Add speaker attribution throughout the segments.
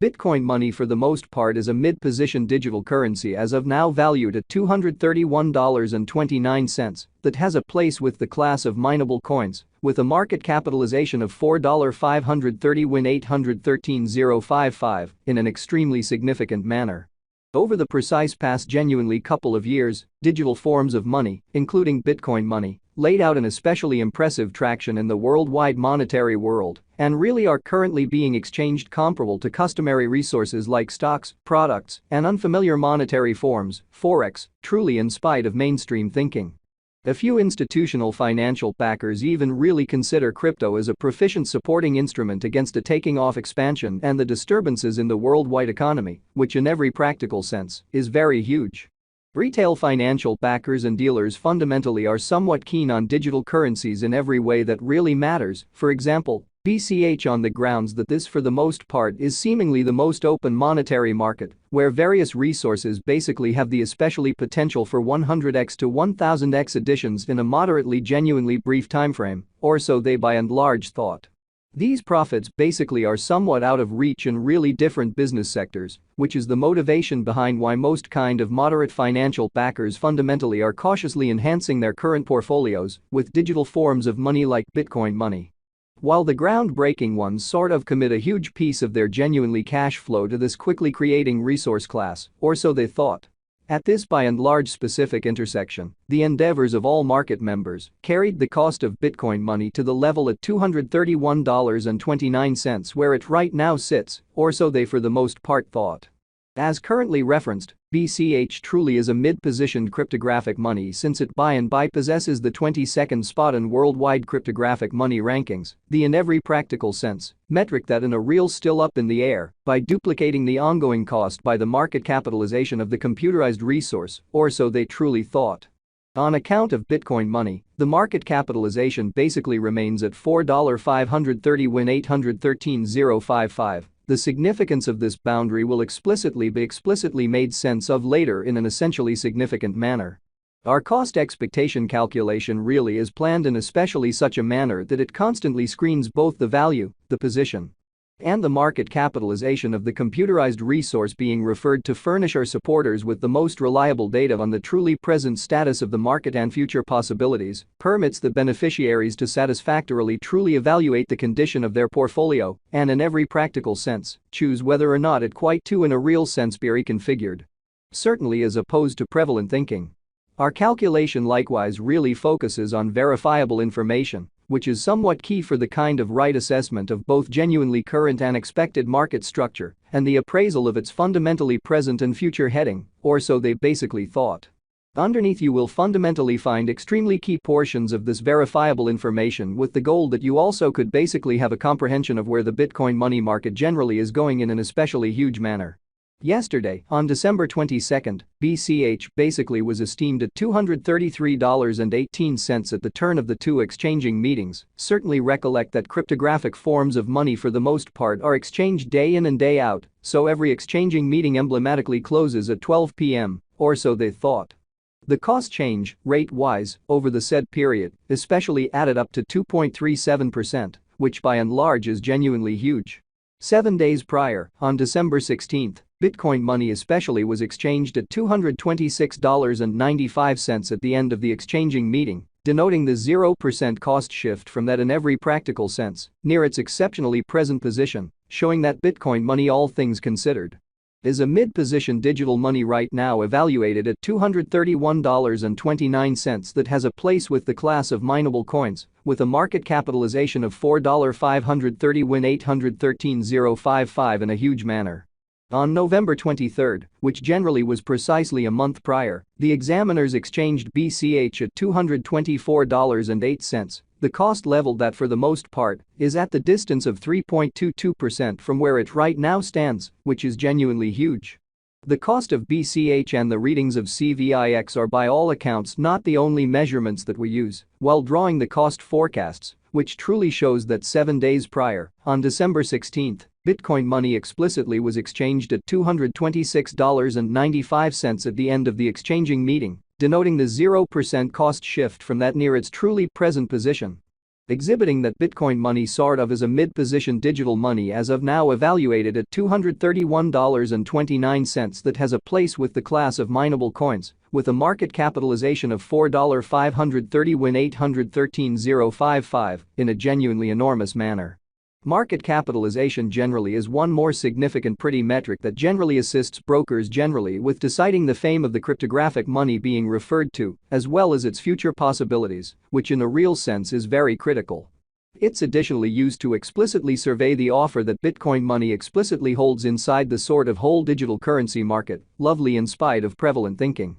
Speaker 1: Bitcoin money for the most part is a mid-position digital currency as of now valued at $231.29 that has a place with the class of mineable coins with a market capitalization of $4,530,813,055 in an extremely significant manner. Over the precise past genuinely couple of years, digital forms of money, including Bitcoin money, laid out an especially impressive traction in the worldwide monetary world and really are currently being exchanged comparable to customary resources like stocks, products, and unfamiliar monetary forms, forex, truly in spite of mainstream thinking. A few institutional financial backers even really consider crypto as a proficient supporting instrument against a taking-off expansion and the disturbances in the worldwide economy, which in every practical sense is very huge. Retail financial backers and dealers fundamentally are somewhat keen on digital currencies in every way that really matters, for example, Bch on the grounds that this for the most part is seemingly the most open monetary market, where various resources basically have the especially potential for 100x to 1000x additions in a moderately genuinely brief timeframe, or so they by and large thought. These profits basically are somewhat out of reach in really different business sectors, which is the motivation behind why most kind of moderate financial backers fundamentally are cautiously enhancing their current portfolios with digital forms of money like Bitcoin money. While the groundbreaking ones sort of commit a huge piece of their genuinely cash flow to this quickly creating resource class, or so they thought. At this by and large specific intersection, the endeavors of all market members carried the cost of Bitcoin money to the level at $231.29 where it right now sits, or so they for the most part thought. As currently referenced, Bch truly is a mid-positioned cryptographic money since it by and by possesses the 22nd spot in worldwide cryptographic money rankings, the in every practical sense metric that in a real still up in the air by duplicating the ongoing cost by the market capitalization of the computerized resource, or so they truly thought. On account of Bitcoin money, the market capitalization basically remains at $4,530,813,055. The significance of this boundary will be explicitly made sense of later in an essentially significant manner. Our cost expectation calculation really is planned in especially such a manner that it constantly screens both the value, the position, and the market capitalization of the computerized resource being referred to furnish our supporters with the most reliable data on the truly present status of the market and future possibilities, permits the beneficiaries to satisfactorily truly evaluate the condition of their portfolio, and in every practical sense, choose whether or not it quite to in a real sense be reconfigured. Certainly as opposed to prevalent thinking. Our calculation likewise really focuses on verifiable information, which is somewhat key for the kind of right assessment of both genuinely current and expected market structure and the appraisal of its fundamentally present and future heading, or so they basically thought. Underneath you will fundamentally find extremely key portions of this verifiable information with the goal that you also could basically have a comprehension of where the Bitcoin money market generally is going in an especially huge manner. Yesterday, on December 22, Bch basically was esteemed at $233.18 at the turn of the two exchanging meetings. Certainly recollect that cryptographic forms of money for the most part are exchanged day in and day out, so every exchanging meeting emblematically closes at 12 p.m., or so they thought. The cost change, rate-wise, over the said period, especially added up to 2.37%, which by and large is genuinely huge. 7 days prior, on December 16, Bitcoin money especially was exchanged at $226.95 at the end of the exchanging meeting, denoting the 0% cost shift from that in every practical sense, near its exceptionally present position, showing that Bitcoin money all things considered is a mid-position digital money right now evaluated at $231.29 that has a place with the class of mineable coins with a market capitalization of $4,530,813,055 in a huge manner. On November 23, which generally was precisely a month prior, the examiners exchanged Bch at $224.08, the cost level that for the most part is at the distance of 3.22% from where it right now stands, which is genuinely huge. The cost of Bch and the readings of CVIX are by all accounts not the only measurements that we use while drawing the cost forecasts, which truly shows that 7 days prior, on December 16, Bitcoin money explicitly was exchanged at $226.95 at the end of the exchanging meeting, denoting the 0% cost shift from that near its truly present position. exhibiting that Bitcoin money sort of is a mid-position digital money as of now evaluated at $231.29 that has a place with the class of mineable coins, with a market capitalization of $4,530,813,055 in a genuinely enormous manner. Market capitalization generally is one more significant pretty metric that generally assists brokers generally with deciding the fame of the cryptographic money being referred to, as well as its future possibilities, which in a real sense is very critical. It's additionally used to explicitly survey the offer that Bitcoin money explicitly holds inside the sort of whole digital currency market, lovely in spite of prevalent thinking.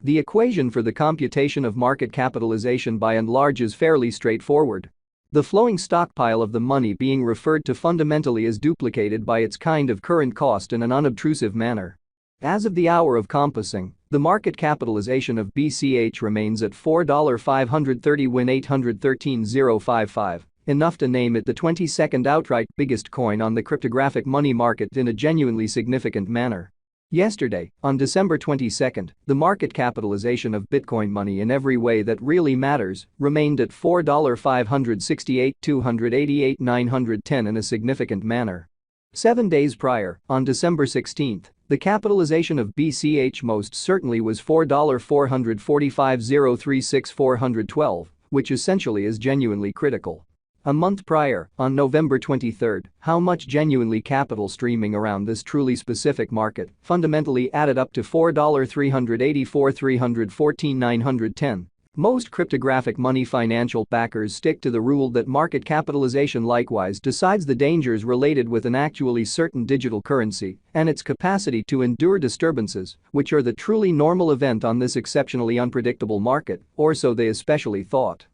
Speaker 1: The equation for the computation of market capitalization by and large is fairly straightforward. The flowing stockpile of the money being referred to fundamentally is duplicated by its kind of current cost in an unobtrusive manner. As of the hour of compassing, the market capitalization of BCH remains at $4,530,813,055, enough to name it the 22nd outright biggest coin on the cryptographic money market in a genuinely significant manner. Yesterday, on December 22, the market capitalization of Bitcoin money in every way that really matters remained at $4,568,288,910 in a significant manner. 7 days prior, on December 16, the capitalization of BCH most certainly was $4,445,036,412, which essentially is genuinely critical. A month prior, on November 23, how much genuinely capital streaming around this truly specific market fundamentally added up to $4,384,314,910. Most cryptographic money financial backers stick to the rule that market capitalization likewise decides the dangers related with an actually certain digital currency and its capacity to endure disturbances, which are the truly normal event on this exceptionally unpredictable market, or so they especially thought.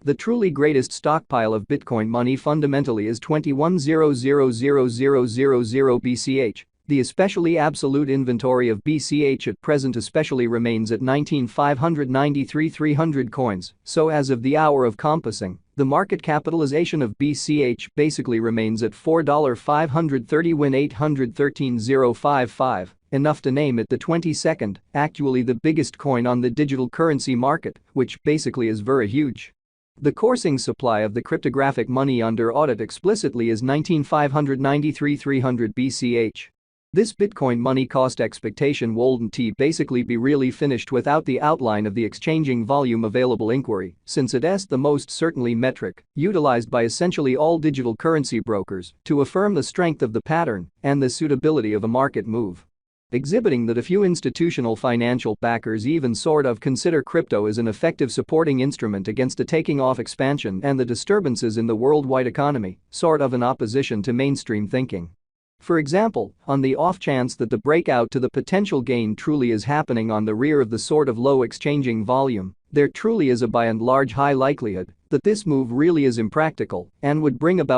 Speaker 1: The truly greatest stockpile of Bitcoin money fundamentally is 21,000,000 BCH. The especially absolute inventory of BCH at present especially remains at 19,593,300 coins, so as of the hour of compassing, the market capitalization of BCH basically remains at $4,530,813,055, enough to name it the 22nd, actually the biggest coin on the digital currency market, which basically is very huge. The coursing supply of the cryptographic money under audit explicitly is 19,593,300 BCH. This Bitcoin money cost expectation wouldn't basically be really finished without the outline of the exchanging volume available inquiry, since it is the most certainly metric utilized by essentially all digital currency brokers to affirm the strength of the pattern and the suitability of a market move. Exhibiting that a few institutional financial backers even sort of consider crypto as an effective supporting instrument against a taking off expansion and the disturbances in the worldwide economy, sort of in opposition to mainstream thinking. For example, on the off chance that the breakout to the potential gain truly is happening on the rear of the sort of low exchanging volume, there truly is a by and large high likelihood that this move really is impractical and would bring about